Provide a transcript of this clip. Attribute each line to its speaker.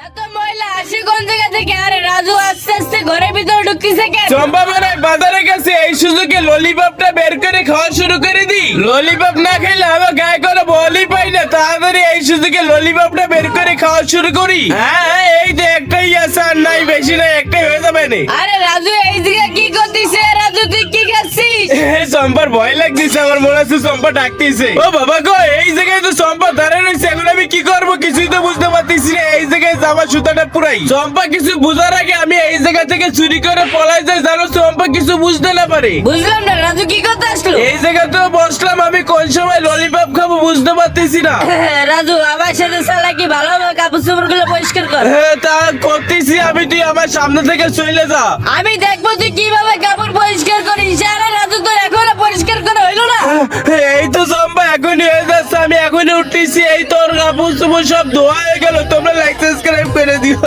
Speaker 1: এত ময়লা আসে কোন জায়গা থেকে? আরে রাজু আস্তে আস্তে ঘরের ভিতরে ঢুকতেছে কেন?
Speaker 2: চম্পা মানে বাজারে গেছে, এই সুযোগে ললিপপটা বের করে খাওয়া শুরু করে দি। ললিপপ না খেলে আমার গায়ে কোনো বলই পাই না, তাড়াতাড়ি এই সুযোগে ললিপপটা বের করে খাওয়া শুরু করি। হ্যাঁ এই তো একটাই আছে, আর নাই বেশি নাই, একটাই হয়ে যাবে না।
Speaker 1: আরে রাজু এই জায়গা কি করতেছে? রাজু তুই কি খাচ্ছিস?
Speaker 2: চম্পার ভয় লাগতেছে, আমার মনে হচ্ছে চম্পা ডাকতেছে। ও বাবা গো, এই জায়গায় তো চম্পা দাঁড়ায় রয়েছে, এখন আমি কি করবো কিছুই তো বুঝতে পারতেছি না। এই জায়গায় জামা সুতাটা পুরাই। চম্পা কিছু বুঝার আগে আমি এই জায়গা থেকে চুরি করে পলাই যাই, জানো চম্পা কিছু বুঝতে না পারে।
Speaker 1: বুঝলাম না রাজু কি করতে আসলো?
Speaker 2: এই জায়গায় তো বসলাম, আমি কোন সময় ললিপপ খাবো বুঝতে পারতেছি না।
Speaker 1: রাজু আমার সাথে শালা কি ভালোভাবে কাপড় চোপড় গুলো পরিষ্কার কর।
Speaker 2: তা করতেছি আমি, তুই আমার সামনে থেকে চলে যা।
Speaker 1: আমি দেখবো তুই কিভাবে কাপড় পরিষ্কার করিস। আরে রাজু তোর এখনো পরিষ্কার করা হইলো না?
Speaker 2: এই তো চম্পা এখনই হয়ে যাচ্ছে, আমি এখনই উঠতেছি। এই তোর কাপড় চোপড় সব ধোয়া হয়ে গেল, তোমরা লাইক সাবস্ক্রাইব করে দিও।